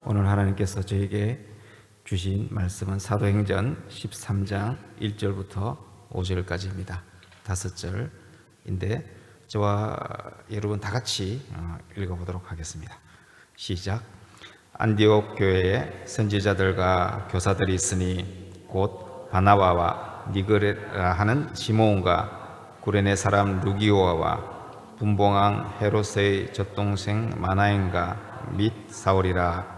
오늘 하나님께서 저에게 주신 말씀은 사도행전 13장 1절부터 5절까지입니다. 5절인데 저와 여러분 다 같이 읽어보도록 하겠습니다. 시작. 안디옥 교회에 선지자들과 교사들이 있으니 곧 바나바와 니그레라 하는 시몬과 구레네 사람 루기오와 분봉왕 헤롯의 젖동생 마나엔과 및 사울이라.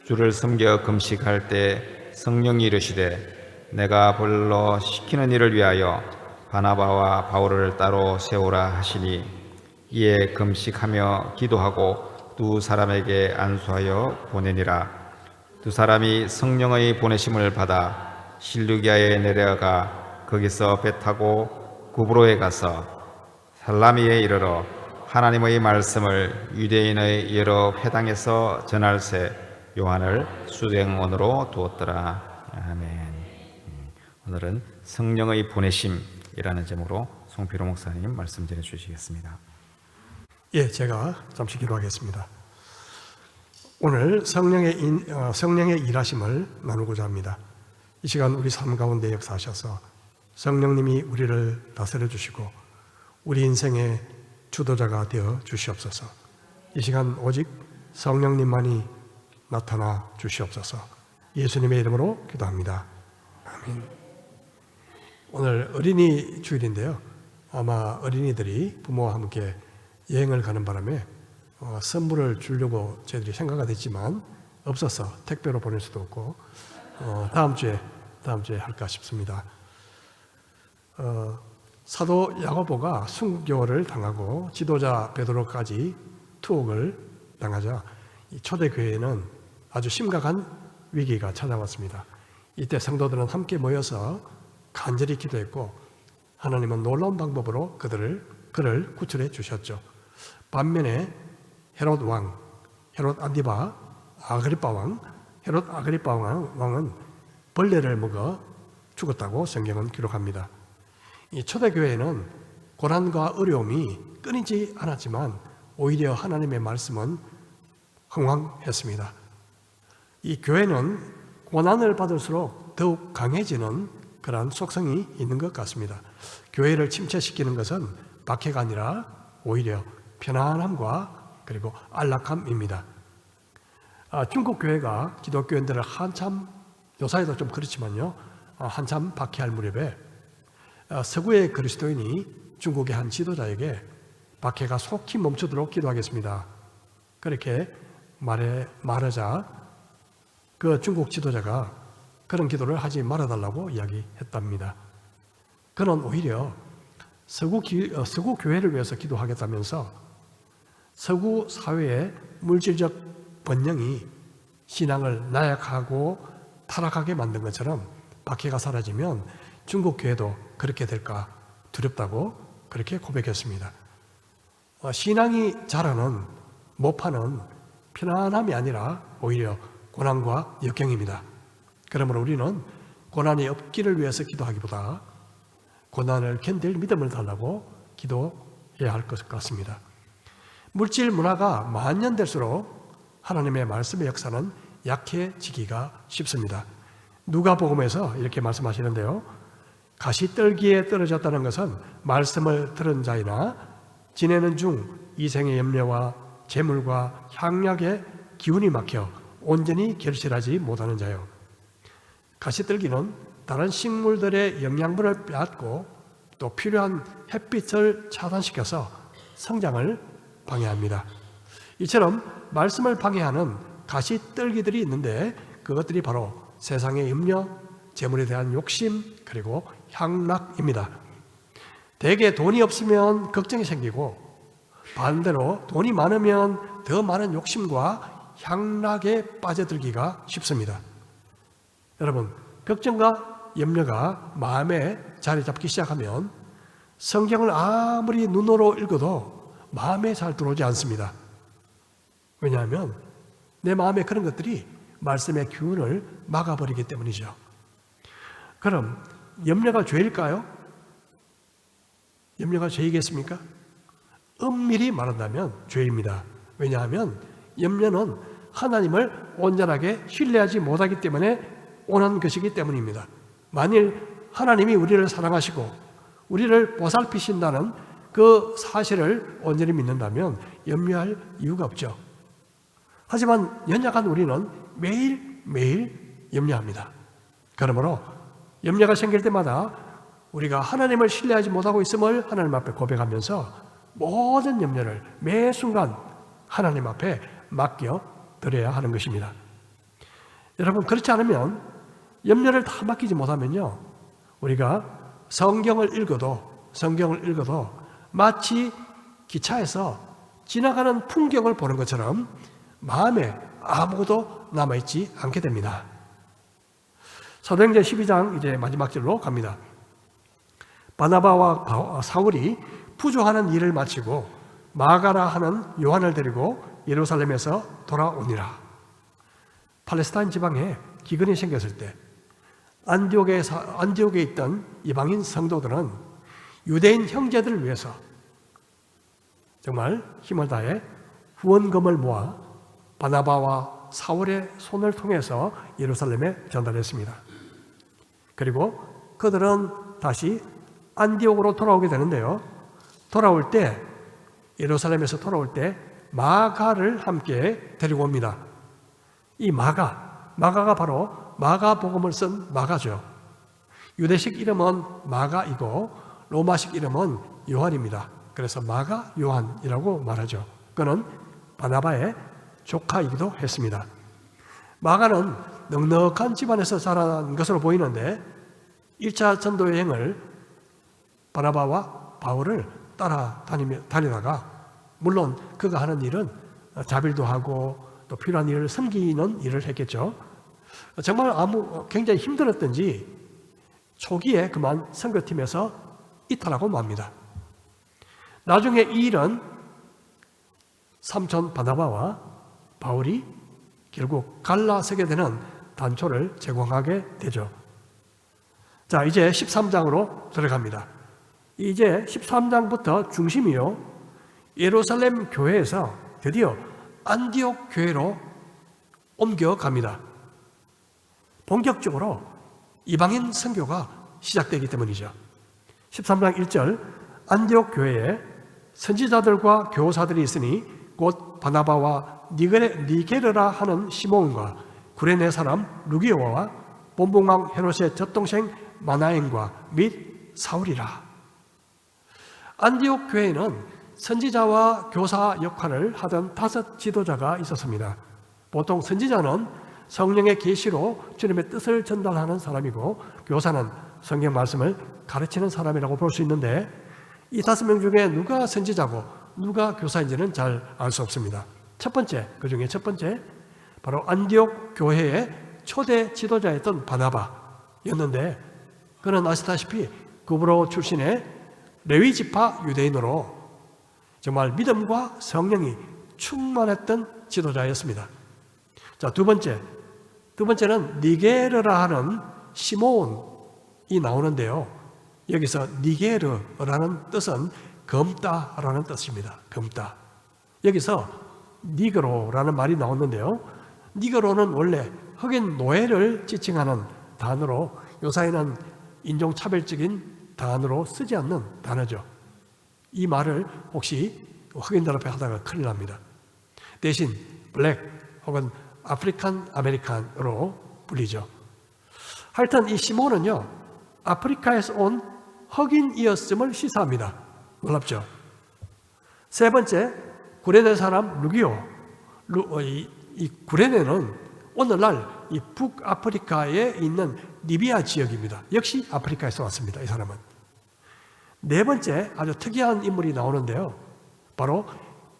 주를 섬겨 금식할 때 성령이 이르시되 내가 벌러 시키는 일을 위하여 바나바와 바울을 따로 세우라 하시니, 이에 금식하며 기도하고 두 사람에게 안수하여 보내니라. 두 사람이 성령의 보내심을 받아 실루기아에 내려가 거기서 배 타고 구브로에 가서 살라미에 이르러 하나님의 말씀을 유대인의 여러 회당에서 전할새 요한을 수행원으로 두었더라. 아멘. 오늘은 성령의 보내심이라는 제목으로 송필호 목사님 말씀 전해 주시겠습니다. 예, 제가 잠시 기도하겠습니다. 오늘 성령의 일하심을 나누고자 합니다. 이 시간 우리 삶 가운데 역사하셔서 성령님이 우리를 다스려 주시고 우리 인생의 주도자가 되어 주시옵소서. 이 시간 오직 성령님만이 나타나 주시옵소서. 예수님의 이름으로 기도합니다. 아멘. 오늘 어린이 주일인데요. 아마 어린이들이 부모와 함께 여행을 가는 바람에 선물을 주려고 저희들이 생각이 됐지만 없어서 택배로 보낼 수도 없고 다음 주에 할까 싶습니다. 사도 야고보가 순교를 당하고 지도자 베드로까지 투옥을 당하자 이 초대교회는 아주 심각한 위기가 찾아왔습니다. 이때 성도들은 함께 모여서 간절히 기도했고 하나님은 놀라운 방법으로 그를 구출해 주셨죠. 반면에 헤롯 아그리파 왕은 벌레를 먹어 죽었다고 성경은 기록합니다. 이 초대교회는 고난과 어려움이 끊이지 않았지만 오히려 하나님의 말씀은 흥왕했습니다. 이 교회는 고난을 받을수록 더욱 강해지는 그러한 속성이 있는 것 같습니다. 교회를 침체시키는 것은 박해가 아니라 오히려 편안함과 그리고 안락함입니다. 중국 교회가 기독교인들을 한참, 요사이도 좀 그렇지만요, 한참 박해할 무렵에 서구의 그리스도인이 중국의 한 지도자에게 박해가 속히 멈추도록 기도하겠습니다. 그렇게 말하자 그 중국 지도자가 그런 기도를 하지 말아달라고 이야기했답니다. 그는 오히려 서구 교회를 위해서 기도하겠다면서 서구 사회의 물질적 번영이 신앙을 나약하고 타락하게 만든 것처럼 박해가 사라지면 중국 교회도 그렇게 될까 두렵다고 그렇게 고백했습니다. 신앙이 자라는 모파는 편안함이 아니라 오히려 고난과 역경입니다. 그러므로 우리는 고난이 없기를 위해서 기도하기보다 고난을 견딜 믿음을 달라고 기도해야 할 것 같습니다. 물질 문화가 만연될수록 하나님의 말씀의 역사는 약해지기가 쉽습니다. 누가복음에서 이렇게 말씀하시는데요. 가시떨기에 떨어졌다는 것은 말씀을 들은 자이나 지내는 중 이생의 염려와 재물과 향락의 기운이 막혀 온전히 결실하지 못하는 자요. 가시떨기는 다른 식물들의 영양분을 빼앗고 또 필요한 햇빛을 차단시켜서 성장을 방해합니다. 이처럼 말씀을 방해하는 가시떨기들이 있는데 그것들이 바로 세상의 염려, 재물에 대한 욕심, 그리고 향락입니다. 대개 돈이 없으면 걱정이 생기고 반대로 돈이 많으면 더 많은 욕심과 향락에 빠져들기가 쉽습니다. 여러분, 걱정과 염려가 마음에 자리 잡기 시작하면 성경을 아무리 눈으로 읽어도 마음에 잘 들어오지 않습니다. 왜냐하면 내 마음에 그런 것들이 말씀의 기운을 막아버리기 때문이죠. 그럼 염려가 죄일까요? 염려가 죄이겠습니까? 엄밀히 말한다면 죄입니다. 왜냐하면 염려는 하나님을 온전하게 신뢰하지 못하기 때문에 오는 것이기 때문입니다. 만일 하나님이 우리를 사랑하시고 우리를 보살피신다는 그 사실을 온전히 믿는다면 염려할 이유가 없죠. 하지만 연약한 우리는 매일매일 염려합니다. 그러므로 염려가 생길 때마다 우리가 하나님을 신뢰하지 못하고 있음을 하나님 앞에 고백하면서 모든 염려를 매 순간 하나님 앞에 맡겨 드려야 하는 것입니다. 여러분, 그렇지 않으면 염려를 다 맡기지 못하면요, 우리가 성경을 읽어도 마치 기차에서 지나가는 풍경을 보는 것처럼 마음에 아무것도 남아있지 않게 됩니다. 사도행전 12장 이제 마지막 절로 갑니다. 바나바와 사울이 부조하는 일을 마치고 마가라 하는 요한을 데리고 예루살렘에서 돌아오니라. 팔레스타인 지방에 기근이 생겼을 때 안디옥에 있던 이방인 성도들은 유대인 형제들을 위해서 정말 힘을 다해 후원금을 모아 바나바와 사울의 손을 통해서 예루살렘에 전달했습니다. 그리고 그들은 다시 안디옥으로 돌아오게 되는데요. 예루살렘에서 돌아올 때 마가를 함께 데리고 옵니다. 이 마가가 바로 마가복음을 쓴 마가죠. 유대식 이름은 마가이고 로마식 이름은 요한입니다. 그래서 마가 요한이라고 말하죠. 그는 바나바의 조카이기도 했습니다. 마가는 넉넉한 집안에서 자란 것으로 보이는데 1차 전도 여행을 바나바와 바울을 따라다니다가 물론 그가 하는 일은 자빌도 하고 또 필요한 일을 섬기는 일을 했겠죠. 정말 굉장히 힘들었던지 초기에 그만 선교팀에서 이탈하고 맙니다. 나중에 이 일은 삼촌 바나바와 바울이 결국 갈라서게 되는 단초를 제공하게 되죠. 자, 이제 13장으로 들어갑니다. 이제 13장부터 중심이요, 예루살렘 교회에서 드디어 안디옥 교회로 옮겨갑니다. 본격적으로 이방인 선교가 시작되기 때문이죠. 13장 1절, 안디옥 교회에 선지자들과 교사들이 있으니 곧 바나바와 니게르라 하는 시몬과 구레네 사람 루기오와 본봉왕 헤롯의 젖동생 마나엔과 및 사울이라. 안디옥 교회에는 선지자와 교사 역할을 하던 5 지도자가 있었습니다. 보통 선지자는 성령의 계시로 주님의 뜻을 전달하는 사람이고, 교사는 성경 말씀을 가르치는 사람이라고 볼 수 있는데, 이 5명 중에 누가 선지자고 누가 교사인지는 잘 알 수 없습니다. 그 중에 첫 번째, 바로 안디옥 교회의 초대 지도자였던 바나바였는데, 그는 아시다시피 구브로 출신의 레위 지파 유대인으로 정말 믿음과 성령이 충만했던 지도자였습니다. 자, 두 번째는 니게르라 하는 시몬이 나오는데요. 여기서 니게르라는 뜻은 검다라는 뜻입니다. 검다. 여기서 니그로라는 말이 나오는데요. 니그로는 원래 흑인 노예를 지칭하는 단어로, 요사이는 인종차별적인 단어로 쓰지 않는 단어죠. 이 말을 혹시 흑인들 앞에 하다가 큰일 납니다. 대신 블랙 혹은 아프리칸 아메리칸으로 불리죠. 하여튼 이 시몬은요, 아프리카에서 온 흑인이었음을 시사합니다. 놀랍죠? 세 번째, 구레네 사람 루기오. 이 구레네는 오늘날 이 북아프리카에 있는 리비아 지역입니다. 역시 아프리카에서 왔습니다. 이 사람은. 네 번째, 아주 특이한 인물이 나오는데요. 바로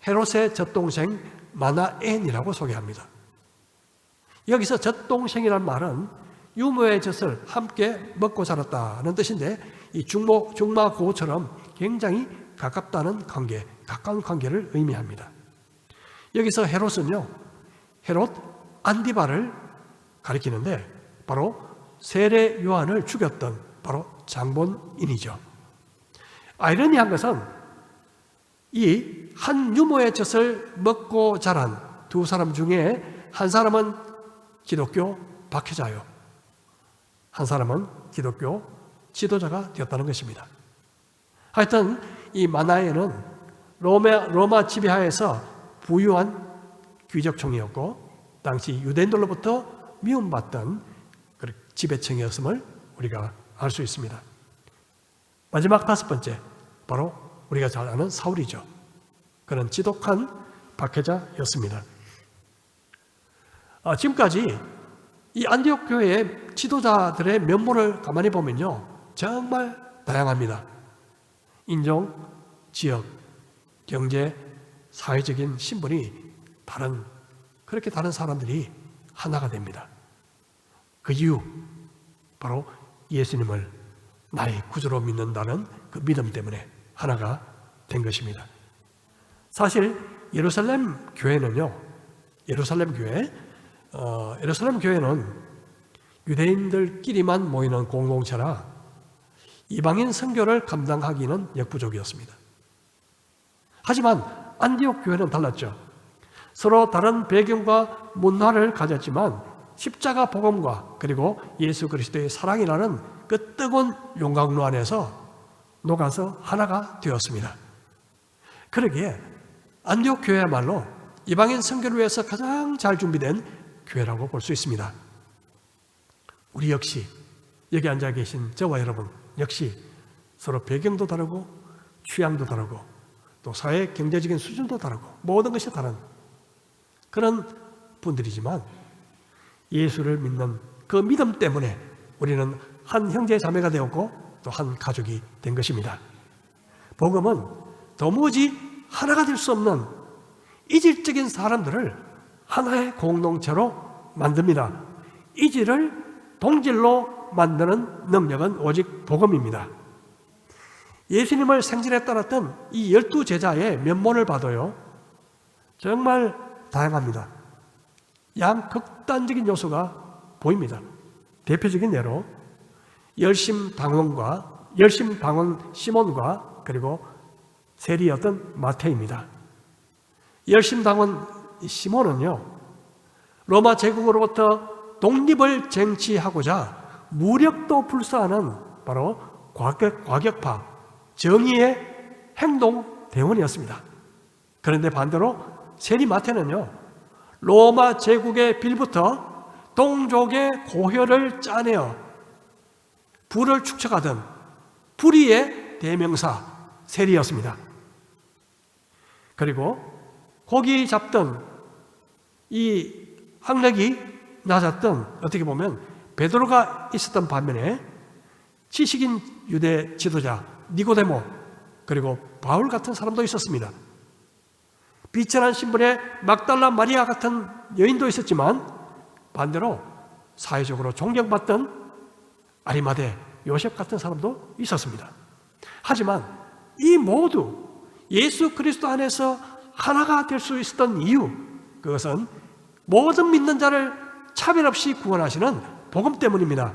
헤롯의 젖동생 마나엔이라고 소개합니다. 여기서 젖동생이라는 말은 유모의 젖을 함께 먹고 자랐다는 뜻인데, 이 중마고우처럼 굉장히 가까운 관계를 의미합니다. 여기서 헤롯은요, 헤롯 안디바를 가리키는데 바로 세례 요한을 죽였던 바로 장본인이죠. 아이러니한 것은 이 한 유모의 젖을 먹고 자란 두 사람 중에 한 사람은 기독교 박해자요, 한 사람은 기독교 지도자가 되었다는 것입니다. 하여튼 이 마나엘은 로마 지배하에서 부유한 귀족층이었고 당시 유대인들로부터 미움받던 지배층이었음을 우리가 알 수 있습니다. 마지막 5번째, 바로 우리가 잘 아는 사울이죠. 그는 지독한 박해자였습니다. 지금까지 이 안디옥 교회의 지도자들의 면모를 가만히 보면요, 정말 다양합니다. 인종, 지역, 경제, 사회적인 신분이 그렇게 다른 사람들이 하나가 됩니다. 그 이유, 바로 예수님을 나의 구주로 믿는다는 그 믿음 때문에 하나가 된 것입니다. 사실 예루살렘 교회는 유대인들끼리만 모이는 공동체라 이방인 선교를 감당하기는 역부족이었습니다. 하지만 안디옥 교회는 달랐죠. 서로 다른 배경과 문화를 가졌지만 십자가 복음과 그리고 예수 그리스도의 사랑이라는 그 뜨거운 용광로 안에서 녹아서 하나가 되었습니다. 그러기에 안디옥 교회야말로 이방인 선교를 위해서 가장 잘 준비된 교회라고 볼 수 있습니다. 우리 역시 여기 앉아 계신 저와 여러분 역시 서로 배경도 다르고 취향도 다르고 또 사회 경제적인 수준도 다르고 모든 것이 다른 그런 분들이지만 예수를 믿는 그 믿음 때문에 우리는 한 형제 자매가 되었고 또 한 가족이 된 것입니다. 복음은 도무지 하나가 될 수 없는 이질적인 사람들을 하나의 공동체로 만듭니다. 이질을 동질로 만드는 능력은 오직 복음입니다. 예수님을 생전에 따랐던 이 12제자의 면모를 봐도요, 정말 다양합니다. 양극단적인 요소가 보입니다. 대표적인 예로 열심당원 시몬과 그리고 세리였던 마태입니다. 열심당원 시몬은요, 로마 제국으로부터 독립을 쟁취하고자 무력도 불사하는 바로 과격파 정의의 행동 대원이었습니다. 그런데 반대로 세리 마태는요, 로마 제국의 빌부터 동족의 고혈을 짜내어 부를 축적하던 불의의 대명사 세리였습니다. 그리고 고기 잡던 이 학력이 낮았던 어떻게 보면 베드로가 있었던 반면에 지식인 유대 지도자 니고데모 그리고 바울 같은 사람도 있었습니다. 비천한 신분의 막달라 마리아 같은 여인도 있었지만 반대로 사회적으로 존경받던 아리마대 요셉 같은 사람도 있었습니다. 하지만 이 모두 예수 그리스도 안에서 하나가 될 수 있었던 이유, 그것은 모든 믿는 자를 차별 없이 구원하시는 복음 때문입니다.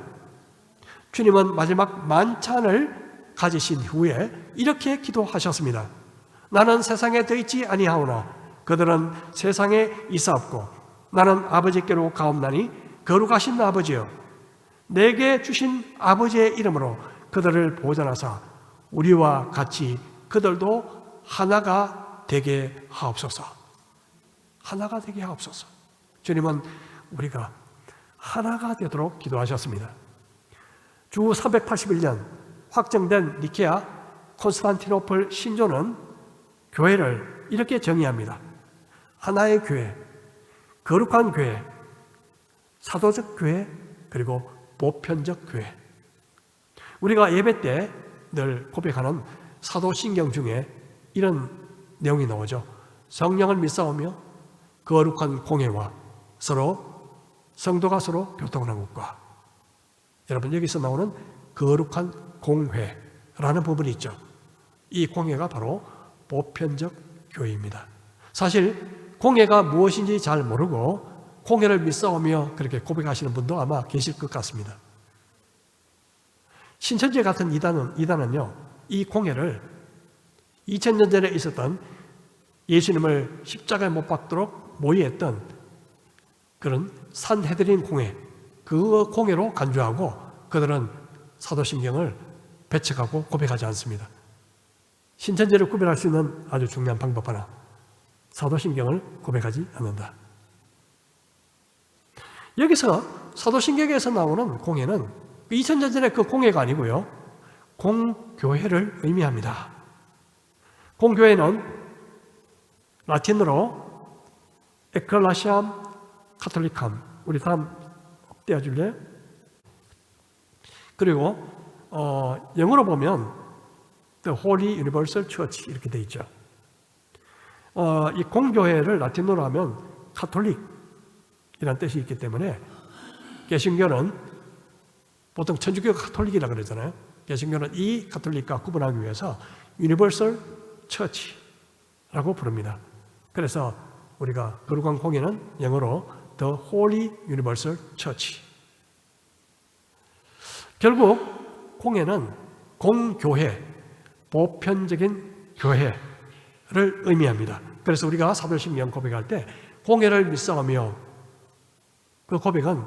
주님은 마지막 만찬을 가지신 후에 이렇게 기도하셨습니다. 나는 세상에 더 있지 아니하오나 그들은 세상에 있사옵고 나는 아버지께로 가옵나니 거룩하신 아버지여, 내게 주신 아버지의 이름으로 그들을 보존하사 우리와 같이 그들도 하나가 되게 하옵소서. 하나가 되게 하옵소서. 주님은 우리가 하나가 되도록 기도하셨습니다. 주 381년 확정된 니케아 콘스탄티노플 신조는 교회를 이렇게 정의합니다. 하나의 교회, 거룩한 교회, 사도적 교회, 그리고 보편적 교회. 우리가 예배 때 늘 고백하는 사도신경 중에 이런 내용이 나오죠. 성령을 믿사오며 거룩한 공회와 성도가 서로 교통하는 것과, 여러분 여기서 나오는 거룩한 공회라는 부분이 있죠. 이 공회가 바로 보편적 교회입니다. 사실 공회가 무엇인지 잘 모르고 공회를 믿사오며 그렇게 고백하시는 분도 아마 계실 것 같습니다. 신천지 같은 이단은요, 이 공회를 2000년 전에 있었던 예수님을 십자가에 못 박도록 모의했던 그런 산헤드린 공회, 그 공회로 간주하고 그들은 사도신경을 배척하고 고백하지 않습니다. 신천지를 구별할 수 있는 아주 중요한 방법 하나, 사도신경을 고백하지 않는다. 여기서 사도신경에서 나오는 공회는 2000년 전에 그 공회가 아니고요, 공교회를 의미합니다. 공교회는 라틴어로 에클라시암 카톨리캄, 우리 다음 떼어줄래? 그리고 영어로 보면 The Holy Universal Church 이렇게 돼 있죠. 이 공교회를 라틴어로 하면 카톨릭이라는 뜻이 있기 때문에 개신교는 보통 천주교가 카톨릭이라고 그러잖아요. 개신교는 이 카톨릭과 구분하기 위해서 Universal Church라고 부릅니다. 그래서 우리가 거룩한 공회는 영어로 The Holy Universal Church. 결국 공회는 공교회, 보편적인 교회를 의미합니다. 그래서 우리가 사도신경 고백할 때 공회를 믿사오며, 그 고백은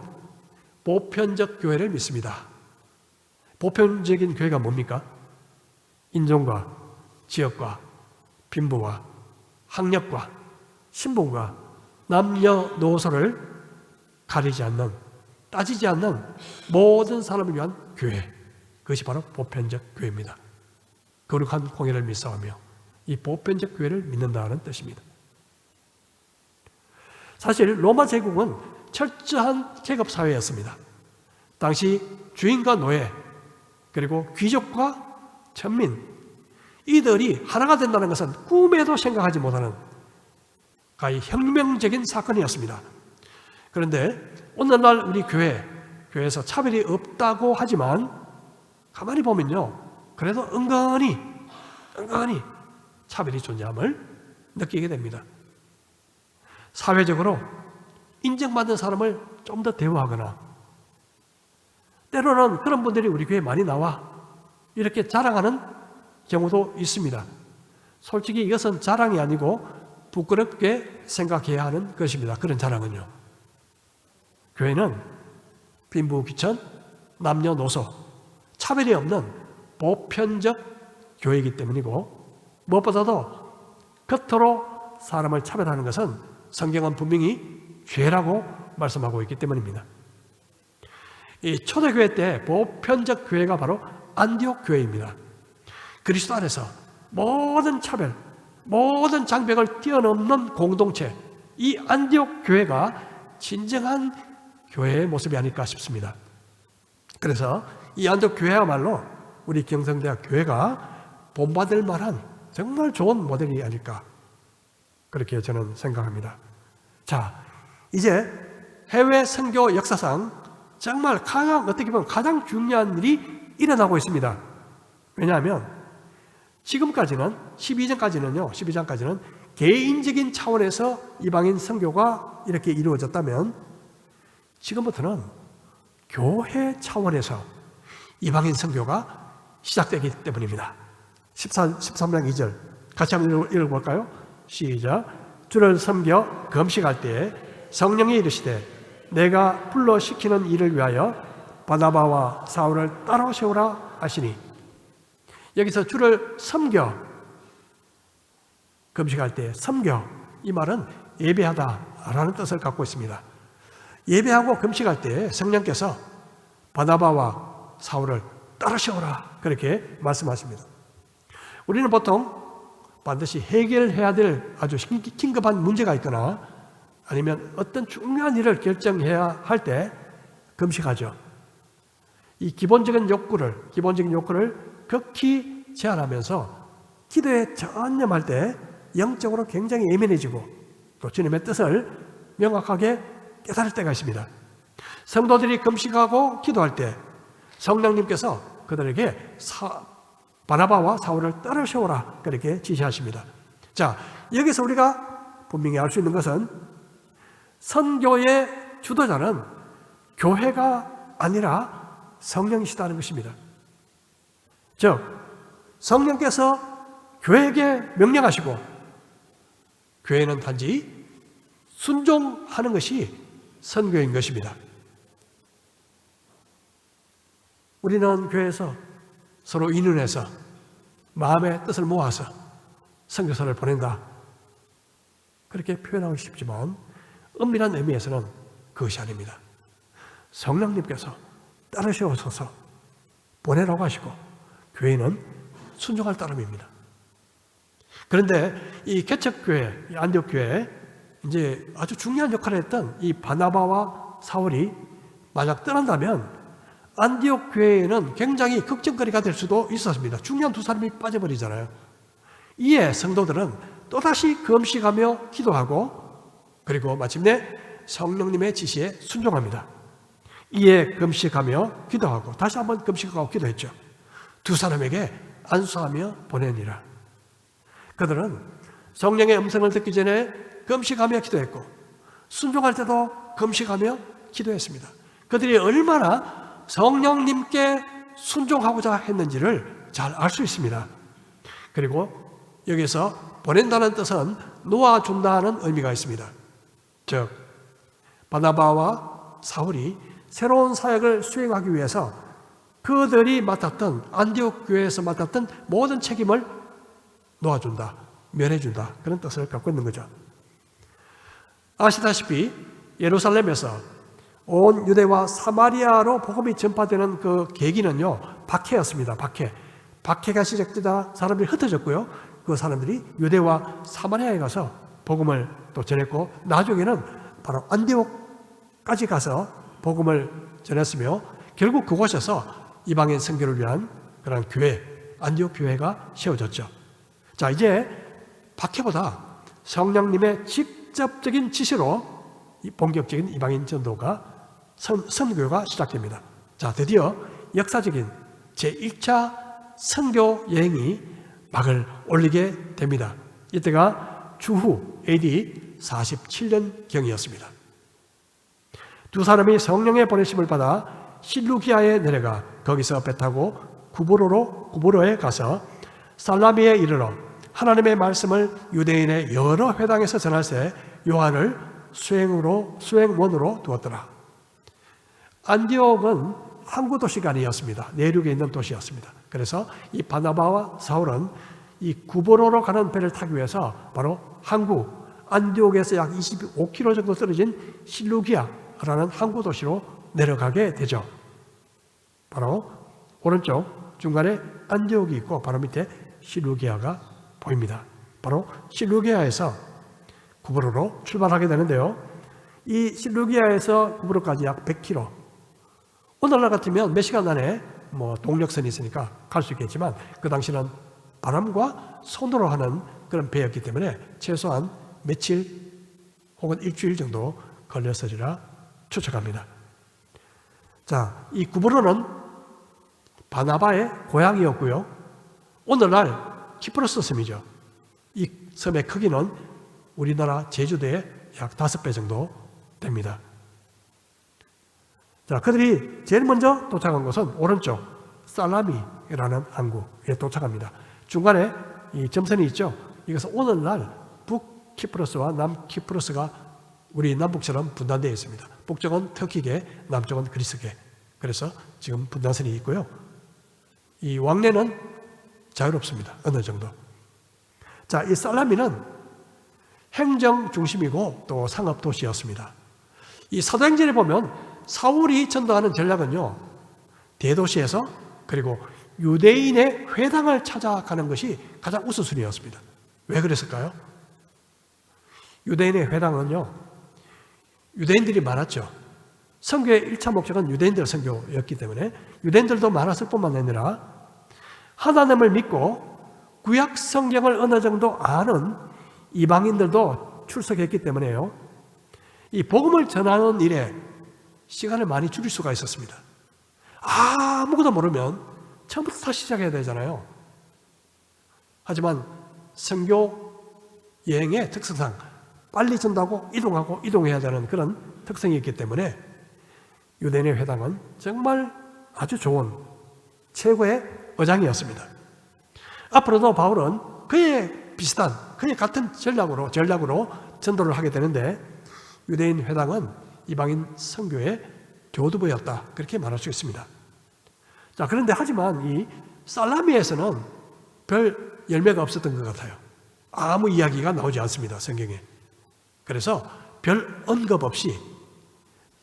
보편적 교회를 믿습니다. 보편적인 교회가 뭡니까? 인종과 지역과 빈부와 학력과 신분과 남녀노소를 가리지 않는, 따지지 않는 모든 사람을 위한 교회, 그것이 바로 보편적 교회입니다. 거룩한 공회를 믿사오며 이 보편적 교회를 믿는다는 뜻입니다. 사실 로마 제국은 철저한 계급사회였습니다. 당시 주인과 노예, 그리고 귀족과 천민, 이들이 하나가 된다는 것은 꿈에도 생각하지 못하는 가히 혁명적인 사건이었습니다. 그런데 오늘날 우리 교회에서 차별이 없다고 하지만 가만히 보면요, 그래도 은근히 차별이 존재함을 느끼게 됩니다. 사회적으로 인정받는 사람을 좀 더 대우하거나, 때로는 그런 분들이 우리 교회에 많이 나와 이렇게 자랑하는 경우도 있습니다. 솔직히 이것은 자랑이 아니고 부끄럽게 생각해야 하는 것입니다. 그런 자랑은요, 교회는 빈부 귀천, 남녀노소 차별이 없는 보편적 교회이기 때문이고, 무엇보다도 겉으로 사람을 차별하는 것은 성경은 분명히 죄라고 말씀하고 있기 때문입니다. 이 초대교회 때 보편적 교회가 바로 안디옥 교회입니다. 그리스도 안에서 모든 차별, 모든 장벽을 뛰어넘는 공동체, 이 안디옥 교회가 진정한 교회의 모습이 아닐까 싶습니다. 그래서 이 안디옥 교회야말로 우리 경성대학 교회가 본받을 만한 정말 좋은 모델이 아닐까, 그렇게 저는 생각합니다. 자, 이제 해외 선교 역사상 정말 어떻게 보면 가장 중요한 일이 일어나고 있습니다. 왜냐하면 지금까지는 12장까지는 개인적인 차원에서 이방인 선교가 이렇게 이루어졌다면, 지금부터는 교회 차원에서 이방인 선교가 시작되기 때문입니다. 13장 2절 같이 한번 읽어볼까요? 시작. 주를 섬겨 금식할 때에 성령이 이르시되 내가 불러시키는 일을 위하여 바나바와 사울을 따로 세우라 하시니, 여기서 주를 섬겨 금식할 때, 섬겨, 이 말은 예배하다라는 뜻을 갖고 있습니다. 예배하고 금식할 때 성령께서 바나바와 사울을 따로 세우라, 그렇게 말씀하십니다. 우리는 보통 반드시 해결해야 될 아주 긴급한 문제가 있거나 아니면 어떤 중요한 일을 결정해야 할 때 금식하죠. 이 기본적인 욕구를 극히 제한하면서 기도에 전념할 때 영적으로 굉장히 예민해지고 또 주님의 뜻을 명확하게 깨달을 때가 있습니다. 성도들이 금식하고 기도할 때 성령님께서 그들에게 바나바와 사울을 따로 세우라, 그렇게 지시하십니다. 자, 여기서 우리가 분명히 알 수 있는 것은 선교의 주도자는 교회가 아니라 성령이시다는 것입니다. 즉, 성령께서 교회에게 명령하시고 교회는 단지 순종하는 것이 선교인 것입니다. 우리는 교회에서 서로 인연해서 마음의 뜻을 모아서 선교사를 보낸다, 그렇게 표현하고 싶지만 엄밀한 의미에서는 그것이 아닙니다. 성령님께서 따르셔서 보내라고 하시고 교회는 순종할 따름입니다. 그런데 이 개척교회, 이 안디옥교회에 이제 아주 중요한 역할을 했던 이 바나바와 사울이 만약 떠난다면 안디옥 교회에는 굉장히 걱정거리가 될 수도 있었습니다. 중요한 두 사람이 빠져버리잖아요. 이에 성도들은 또다시 금식하며 기도하고 그리고 마침내 성령님의 지시에 순종합니다. 이에 금식하며 기도하고 다시 한번 금식하고 기도했죠. 두 사람에게 안수하며 보내니라. 그들은 성령의 음성을 듣기 전에 금식하며 기도했고 순종할 때도 금식하며 기도했습니다. 그들이 얼마나 성령님께 순종하고자 했는지를 잘 알 수 있습니다. 그리고 여기서 보낸다는 뜻은 놓아준다는 의미가 있습니다. 즉 바나바와 사울이 새로운 사역을 수행하기 위해서 그들이 맡았던 안디옥 교회에서 맡았던 모든 책임을 놓아준다, 면해준다, 그런 뜻을 갖고 있는 거죠. 아시다시피 예루살렘에서 온 유대와 사마리아로 복음이 전파되는 그 계기는요, 박해였습니다. 박해가 시작되다 사람들이 흩어졌고요. 그 사람들이 유대와 사마리아에 가서 복음을 또 전했고 나중에는 바로 안디옥까지 가서 복음을 전했으며 결국 그곳에서 이방인 선교를 위한 그런 교회, 안디옥 교회가 세워졌죠. 자, 이제 박해보다 성령님의 직접적인 지시로 본격적인 이방인 전도가 선교가 시작됩니다. 자, 드디어 역사적인 제1차 선교 여행이 막을 올리게 됩니다. 이때가 주후 AD 47년경이었습니다. 두 사람이 성령의 보내심을 받아 실루기아에 내려가 거기서 배 타고 구브로에 가서 살라미에 이르러 하나님의 말씀을 유대인의 여러 회당에서 전할새 요한을 수행원으로 두었더라. 안디옥은 항구 도시가 아니었습니다. 내륙에 있는 도시였습니다. 그래서 이 바나바와 사울은 이 구브로로 가는 배를 타기 위해서 바로 항구 안디옥에서 약 25km 정도 떨어진 실루기아라는 항구 도시로 내려가게 되죠. 바로 오른쪽 중간에 안디옥이 있고 바로 밑에 실루기아가 보입니다. 바로 실루기아에서 구브로로 출발하게 되는데요. 이 실루기아에서 구브로까지 약 100km. 오늘날 같으면 몇 시간 안에 동력선이 있으니까 갈 수 있겠지만 그 당시는 바람과 손으로 하는 그런 배였기 때문에 최소한 며칠 혹은 일주일 정도 걸렸으리라 추측합니다. 자, 이 구브로는 바나바의 고향이었고요. 오늘날 키프로스 섬이죠. 이 섬의 크기는 우리나라 제주도의 약 5배 정도 됩니다. 자, 그들이 제일 먼저 도착한 곳은 오른쪽 살라미라는 항구에 도착합니다. 중간에 이 점선이 있죠. 이것은 오늘날 북키프로스와 남키프로스가 우리 남북처럼 분단되어 있습니다. 북쪽은 터키계, 남쪽은 그리스계. 그래서 지금 분단선이 있고요. 이 왕래는 자유롭습니다. 어느 정도. 자, 이 살라미는 행정 중심이고 또 상업 도시였습니다. 이 사도행전에 보면 사울이 전도하는 전략은요, 대도시에서 그리고 유대인의 회당을 찾아가는 것이 가장 우선순위였습니다. 왜 그랬을까요? 유대인의 회당은요, 유대인들이 많았죠. 선교의 1차 목적은 유대인들 선교였기 때문에 유대인들도 많았을 뿐만 아니라 하나님을 믿고 구약 성경을 어느 정도 아는 이방인들도 출석했기 때문에요. 이 복음을 전하는 일에 시간을 많이 줄일 수가 있었습니다. 아무것도 모르면 처음부터 다시 시작해야 되잖아요. 하지만 선교 여행의 특성상 빨리 전도하고 이동해야 되는 그런 특성이 있기 때문에 유대인의 회당은 정말 아주 좋은 최고의 어장이었습니다. 앞으로도 바울은 그의 같은 전략으로 전도를 하게 되는데 유대인 회당은 이방인 선교의 교두보였다. 그렇게 말할 수 있습니다. 자, 그런데 하지만 이 살라미에서는 별 열매가 없었던 것 같아요. 아무 이야기가 나오지 않습니다, 성경에. 그래서 별 언급 없이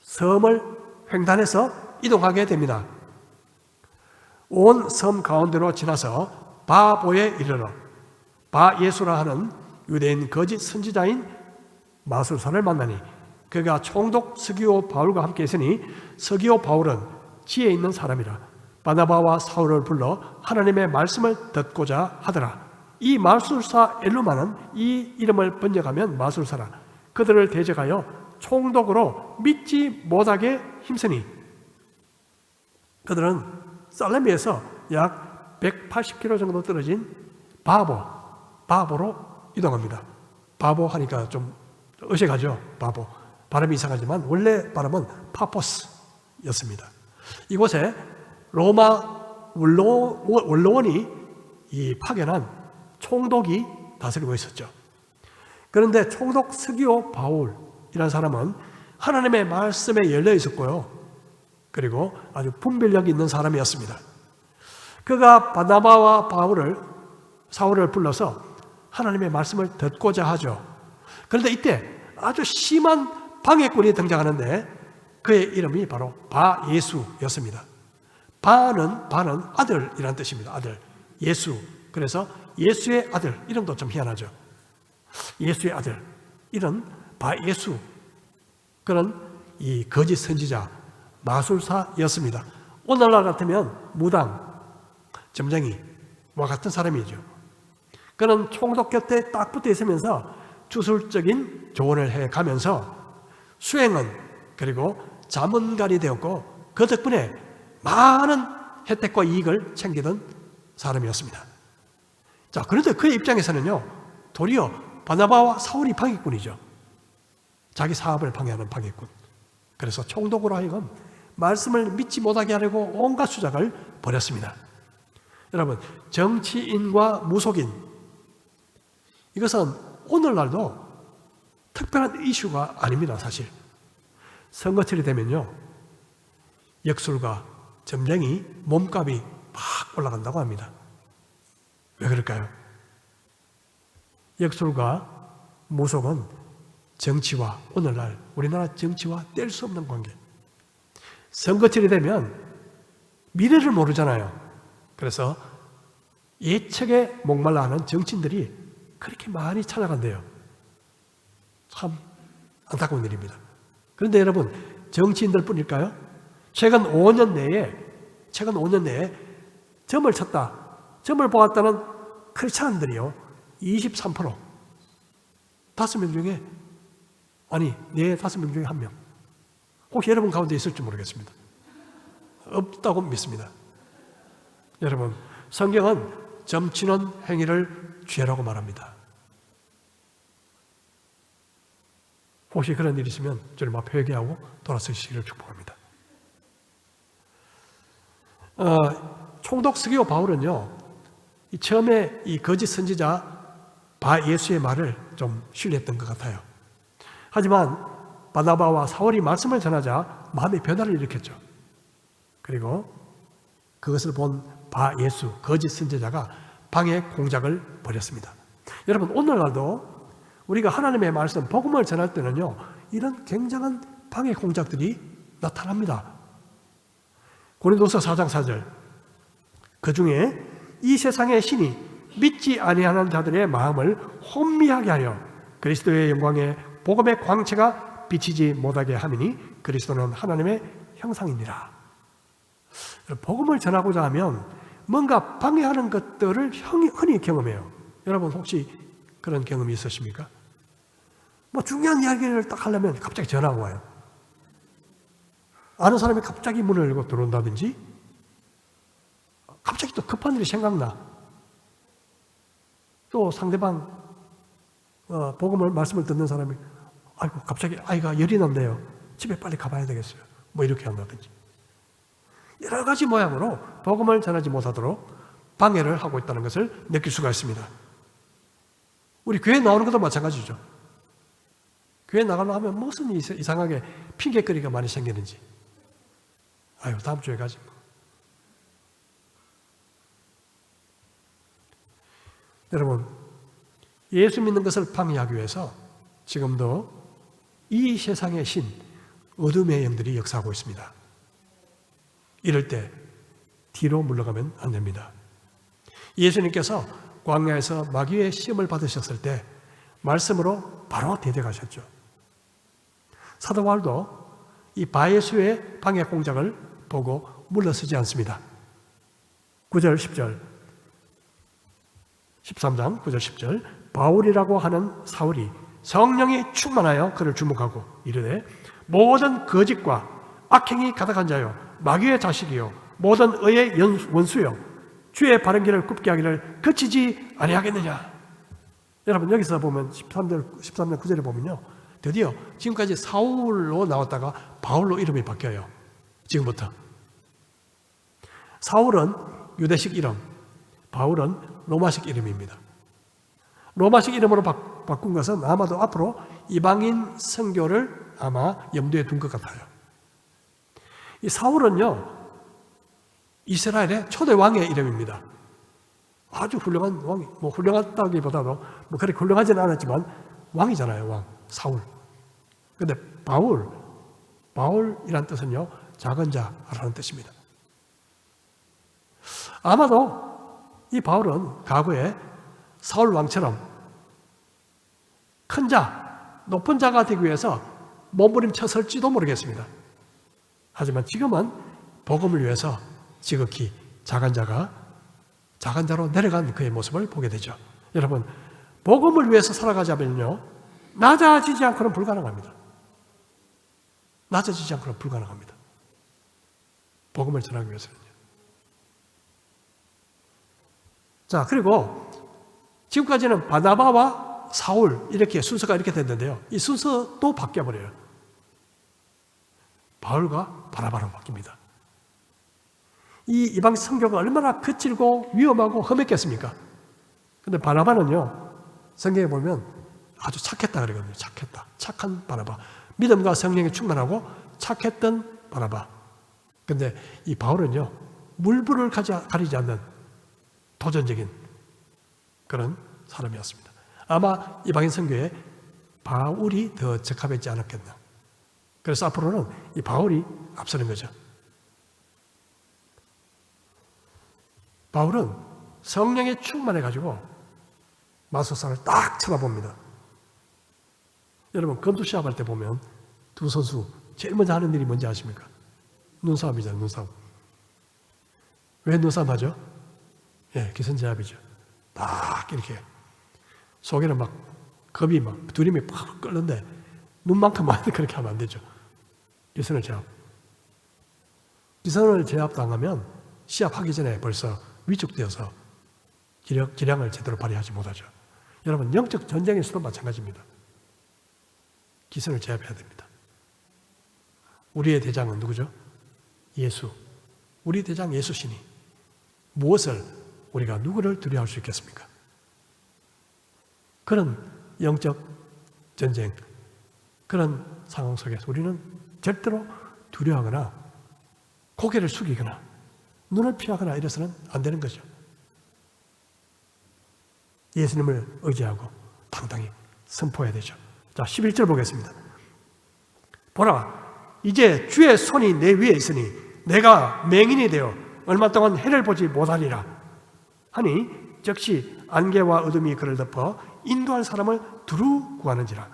섬을 횡단해서 이동하게 됩니다. 온 섬 가운데로 지나서 바보에 이르러 바예수라 하는 유대인 거짓 선지자인 마술사를 만나니 그가 총독 서기오 바울과 함께 있으니 서기오 바울은 지혜 있는 사람이라 바나바와 사울을 불러 하나님의 말씀을 듣고자 하더라. 이 마술사 엘루마는 이 이름을 번역하면 마술사라. 그들을 대적하여 총독으로 믿지 못하게 힘쓰니 그들은 살레미에서 약 180km 정도 떨어진 바보로 이동합니다. 바보 하니까 좀 어색하죠. 바보. 발음이 이상하지만 원래 발음은 파포스였습니다. 이곳에 로마 원로원이 이 파견한 총독이 다스리고 있었죠. 그런데 총독 서기오 바울이라는 사람은 하나님의 말씀에 열려 있었고요. 그리고 아주 분별력 있는 사람이었습니다. 그가 바나바와 사울을 불러서 하나님의 말씀을 듣고자 하죠. 그런데 이때 아주 심한 방해꾼이 등장하는데 그의 이름이 바로 바예수였습니다. 바는 아들이라는 뜻입니다. 아들. 예수. 그래서 예수의 아들. 이름도 좀 희한하죠. 예수의 아들. 이런 바예수. 그런 이 거짓 선지자, 마술사였습니다. 오늘날 같으면 무당, 점쟁이와 같은 사람이죠. 그는 총독 곁에 딱 붙어 있으면서 주술적인 조언을 해가면서 수행은 그리고 자문관이 되었고 그 덕분에 많은 혜택과 이익을 챙기던 사람이었습니다. 자, 그런데 그의 입장에서는요, 도리어 바나바와 사울이 방해꾼이죠. 자기 사업을 방해하는 방해꾼. 그래서 총독으로 하여금 말씀을 믿지 못하게 하려고 온갖 수작을 벌였습니다. 여러분, 정치인과 무속인, 이것은 오늘날도 특별한 이슈가 아닙니다. 사실 선거철이 되면요, 역술가, 점쟁이 몸값이 막 올라간다고 합니다. 왜 그럴까요? 역술가, 무속은 정치와, 오늘날 우리나라 정치와 뗄 수 없는 관계. 선거철이 되면 미래를 모르잖아요. 그래서 예측에 목말라 하는 정치인들이 그렇게 많이 찾아간대요. 참 안타까운 일입니다. 그런데 여러분, 정치인들 뿐일까요? 최근 5년 내에 점을 쳤다, 점을 보았다는 크리스찬들이요 23%. 5명 중에, 아니 5명 중에 1명. 혹시 여러분 가운데 있을지 모르겠습니다. 없다고 믿습니다. 여러분, 성경은 점치는 행위를 죄라고 말합니다. 혹시 그런 일이 있으면 주님 앞에 회개하고 돌아서시기를 축복합니다. 총독 서기오 바울은요, 처음에 이 거짓 선지자 바예수의 말을 좀 신뢰했던 것 같아요. 하지만 바나바와 사울이 말씀을 전하자 마음의 변화를 일으켰죠. 그리고 그것을 본 바예수, 거짓 선지자가 방해 공작을 벌였습니다. 여러분, 오늘날도 우리가 하나님의 말씀, 복음을 전할 때는요, 이런 굉장한 방해 공작들이 나타납니다. 고린도서 4장 4절, 그 중에 이 세상의 신이 믿지 아니하는 자들의 마음을 혼미하게 하여 그리스도의 영광의 복음의 광채가 비치지 못하게 함이니 그리스도는 하나님의 형상이니라. 복음을 전하고자 하면 뭔가 방해하는 것들을 흔히 경험해요. 여러분 혹시 그런 경험이 있으십니까? 뭐 중요한 이야기를 딱 하려면 갑자기 전화가 와요. 아는 사람이 갑자기 문을 열고 들어온다든지, 갑자기 또 급한 일이 생각나. 또 상대방 복음을 말씀을 듣는 사람이 아이고 갑자기 아이가 열이 난대요. 집에 빨리 가봐야 되겠어요. 뭐 이렇게 한다든지. 여러 가지 모양으로 복음을 전하지 못하도록 방해를 하고 있다는 것을 느낄 수가 있습니다. 우리 교회 나오는 것도 마찬가지죠. 교회 나가려고 하면 무슨 이상하게 핑계거리가 많이 생기는지. 아유, 다음 주에 가지 뭐. 여러분, 예수 믿는 것을 방해하기 위해서 지금도 이 세상의 신, 어둠의 영들이 역사하고 있습니다. 이럴 때 뒤로 물러가면 안 됩니다. 예수님께서 광야에서 마귀의 시험을 받으셨을 때 말씀으로 바로 대적하셨죠. 사도 바울도 이 바예수의 방해 공작을 보고 물러서지 않습니다. 9절 10절 13장 9절 10절 바울이라고 하는 사울이 성령이 충만하여 그를 주목하고 이르되 모든 거짓과 악행이 가득한 자요 마귀의 자식이요 모든 의의 원수요 주의 바른 길을 굽게 하기를 그치지 아니하겠느냐. 여러분 여기서 보면 13절 9절에 보면요 드디어 지금까지 사울로 나왔다가 바울로 이름이 바뀌어요. 지금부터 사울은 유대식 이름, 바울은 로마식 이름입니다. 로마식 이름으로 바꾼 것은 아마도 앞으로 이방인 선교를 아마 염두에 둔 것 같아요. 이 사울은요 이스라엘의 초대 왕의 이름입니다. 아주 훌륭한 왕이, 뭐 훌륭하다기보다도 뭐 그렇게 훌륭하지는 않았지만 왕이잖아요, 왕 사울. 그런데 바울이란 뜻은요 작은 자라는 뜻입니다. 아마도 이 바울은 과거에 사울 왕처럼 큰 자, 높은 자가 되기 위해서 몸부림쳤을지도 모르겠습니다. 하지만 지금은 복음을 위해서 지극히 작은 자로 내려간 그의 모습을 보게 되죠. 여러분, 복음을 위해서 살아가자면요 낮아지지 않고는 불가능합니다. 낮아지지 않고는 불가능합니다. 복음을 전하기 위해서는요. 자, 그리고 지금까지는 바나바와 사울 이렇게 순서가 이렇게 됐는데요. 이 순서도 바뀌어버려요. 바울과 바나바로 바뀝니다. 이 이방 선교가 얼마나 거칠고 위험하고 험했겠습니까? 그런데 바나바는요, 성경에 보면 아주 착했다 그러거든요. 착했다. 착한 바나바. 믿음과 성령에 충만하고 착했던 바나바. 그런데 이 바울은요, 물불을 가리지 않는 도전적인 그런 사람이었습니다. 아마 이방인 선교에 바울이 더 적합했지 않았겠나. 그래서 앞으로는 이 바울이 앞서는 거죠. 바울은 성령에 충만해가지고 마술사를 딱 쳐다봅니다. 여러분 검투 시합할 때 보면 두 선수 제일 먼저 하는 일이 뭔지 아십니까? 눈싸움이잖아요. 눈싸움. 왜 눈싸움 하죠? 예, 기선제압이죠. 딱 이렇게 속에는 막 겁이 막 두림이 팍 끓는데 눈만큼만 그렇게 하면 안 되죠. 기선을 제압. 기선을 제압당하면 시합하기 전에 벌써 위축되어서 기량을 제대로 발휘하지 못하죠. 여러분 영적 전쟁에서도 마찬가지입니다. 기선을 제압해야 됩니다. 우리의 대장은 누구죠? 예수. 우리 대장 예수시니 무엇을 우리가 누구를 두려워할 수 있겠습니까? 그런 영적 전쟁, 그런 상황 속에서 우리는 절대로 두려워하거나 고개를 숙이거나 눈을 피하거나 이래서는 안 되는 거죠. 예수님을 의지하고 당당히 선포해야 되죠. 자, 11절 보겠습니다. 보라, 이제 주의 손이 내 위에 있으니 내가 맹인이 되어 얼마 동안 해를 보지 못하리라 하니 즉시 안개와 어둠이 그를 덮어 인도할 사람을 두루 구하는지라.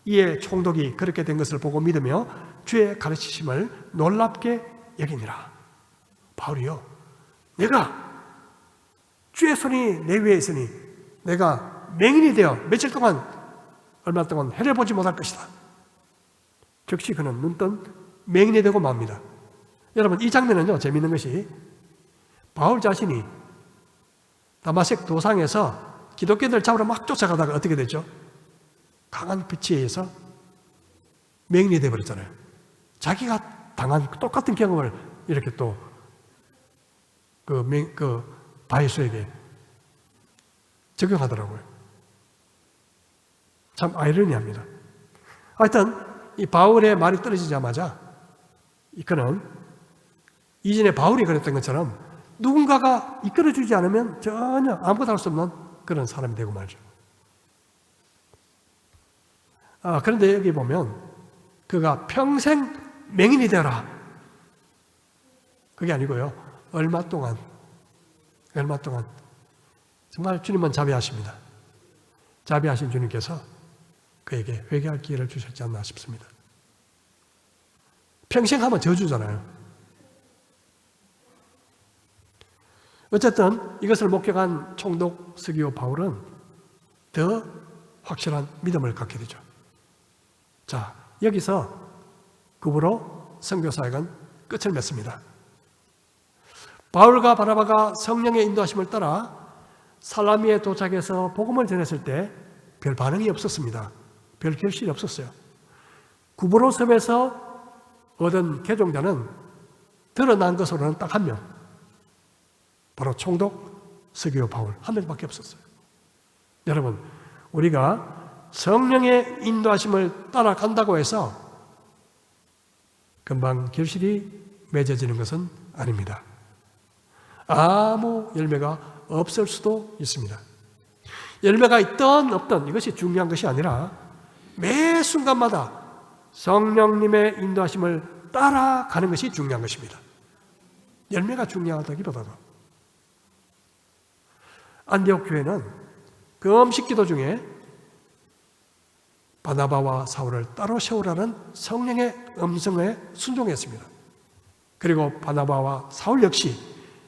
이에 총독이 그렇게 된 것을 보고 믿으며 주의 가르치심을 놀랍게 여기니라. 바울이요, 내가 주의 손이 내 위에 있으니 내가 맹인이 되어 며칠 동안 얼마 동안 해를 보지 못할 것이다. 즉시 그는 눈뜬 맹인이 되고 맙니다. 여러분 이 장면은요 재미있는 것이 바울 자신이 다마섹 도상에서 기독교인들 잡으러 막 쫓아가다가 어떻게 됐죠? 강한 빛에 의해서 맹인이 되어버렸잖아요. 자기가 당한 똑같은 경험을 이렇게 또 바예수에게 적용하더라고요. 참 아이러니합니다. 하여튼 이 바울의 말이 떨어지자마자 그는 이전에 바울이 그랬던 것처럼 누군가가 이끌어주지 않으면 전혀 아무것도 할 수 없는 그런 사람이 되고 말죠. 그런데 여기 보면 그가 평생 맹인이 되라. 그게 아니고요. 얼마 동안 정말 주님은 자비하십니다. 자비하신 주님께서 그에게 회개할 기회를 주셨지 않나 싶습니다. 평생 하면 저주잖아요. 어쨌든 이것을 목격한 총독 스기오 바울은 더 확실한 믿음을 갖게 되죠. 자, 여기서 급으로 선교사역은 끝을 맺습니다. 바울과 바나바가 성령의 인도하심을 따라 살라미에 도착해서 복음을 전했을 때 별 반응이 없었습니다. 별 결실이 없었어요. 구브로 섬에서 얻은 개종자는 드러난 것으로는 딱 한 명, 바로 총독 스기오 바울 한 명밖에 없었어요. 여러분, 우리가 성령의 인도하심을 따라간다고 해서 금방 결실이 맺어지는 것은 아닙니다. 아무 열매가 없을 수도 있습니다. 열매가 있든 없든 이것이 중요한 것이 아니라 매 순간마다 성령님의 인도하심을 따라가는 것이 중요한 것입니다. 열매가 중요하다기보다도 안디옥 교회는 그 음식 기도 중에 바나바와 사울을 따로 세우라는 성령의 음성에 순종했습니다. 그리고 바나바와 사울 역시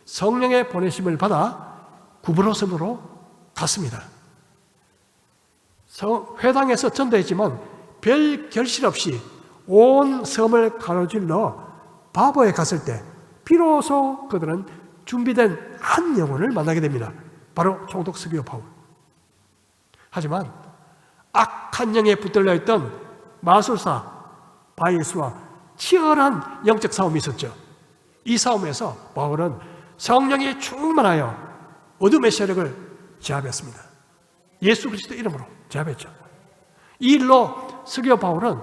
성령의 보내심을 받아 구브로 섬으로 갔습니다. 회당에서 전도했지만 별 결실 없이 온 섬을 가로질러 바보에 갔을 때 비로소 그들은 준비된 한 영혼을 만나게 됩니다. 바로 총독 스기오 바울. 하지만 악한 영에 붙들려 있던 마술사 바이수와 치열한 영적 싸움이 있었죠. 이 싸움에서 바울은 성령이 충만하여 어둠의 세력을 제압했습니다. 예수 그리스도 이름으로 제압했죠. 이 일로 스기오 바울은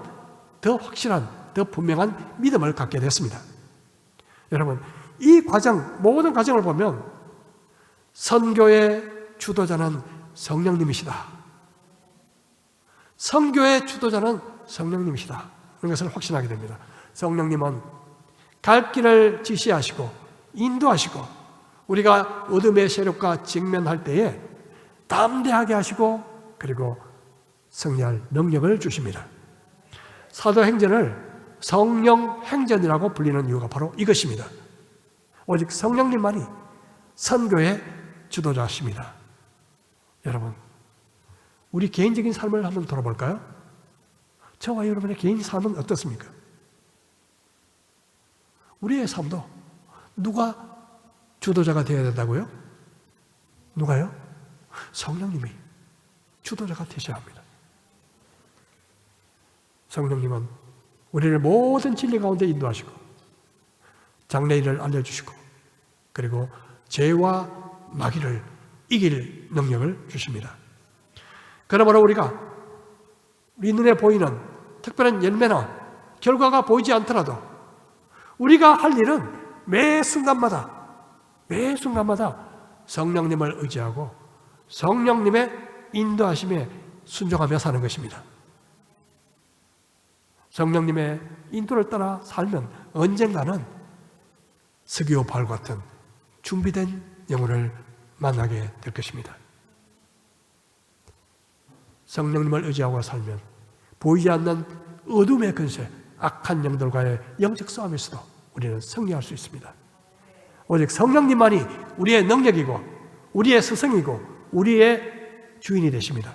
더 확실한, 더 분명한 믿음을 갖게 됐습니다. 여러분, 이 과정, 모든 과정을 보면 선교의 주도자는 성령님이시다. 선교의 주도자는 성령님이시다. 그런 것을 확신하게 됩니다. 성령님은 갈 길을 지시하시고 인도하시고 우리가 어둠의 세력과 직면할 때에 담대하게 하시고 그리고 승리할 능력을 주십니다. 사도행전을 성령행전이라고 불리는 이유가 바로 이것입니다. 오직 성령님만이 선교의 주도자십니다. 여러분, 우리 개인적인 삶을 한번 돌아볼까요? 저와 여러분의 개인 삶은 어떻습니까? 우리의 삶도 누가 주도자가 되어야 된다고요? 누가요? 성령님이 주도자가 되셔야 합니다. 성령님은 우리를 모든 진리 가운데 인도하시고 장래일을 알려주시고 그리고 죄와 마귀를 이길 능력을 주십니다. 그러므로 우리가 우리 눈에 보이는 특별한 열매나 결과가 보이지 않더라도 우리가 할 일은 매 순간마다 성령님을 의지하고 성령님의 인도하심에 순종하며 사는 것입니다. 성령님의 인도를 따라 살면 언젠가는 스기오 바울 같은 준비된 영혼을 만나게 될 것입니다. 성령님을 의지하고 살면 보이지 않는 어둠의 근세, 악한 영들과의 영적 싸움에서도 우리는 승리할 수 있습니다. 오직 성령님만이 우리의 능력이고 우리의 스승이고 우리의 주인이 되십니다.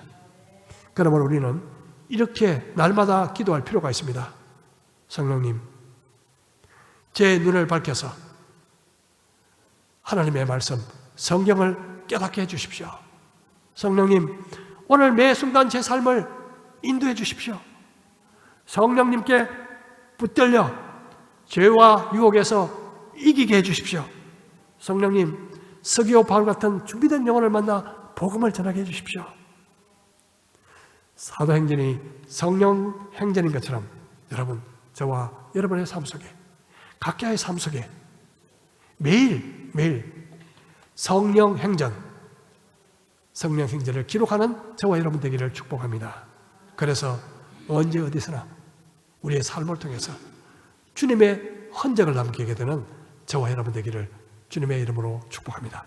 그러므로 우리는 이렇게 날마다 기도할 필요가 있습니다. 성령님, 제 눈을 밝혀서 하나님의 말씀, 성경을 깨닫게 해주십시오. 성령님, 오늘 매 순간 제 삶을 인도해 주십시오. 성령님께 붙들려 죄와 유혹에서 이기게 해주십시오. 성령님, 스기오 바울 같은 준비된 영혼을 만나 복음을 전하게 해주십시오. 사도행전이 성령 행전인 것처럼 여러분, 저와 여러분의 삶 속에, 각자의 삶 속에 매일 성령 행전을 기록하는 저와 여러분 되기를 축복합니다. 그래서 언제 어디서나 우리의 삶을 통해서 주님의 흔적을 남기게 되는 저와 여러분 되기를 주님의 이름으로 축복합니다.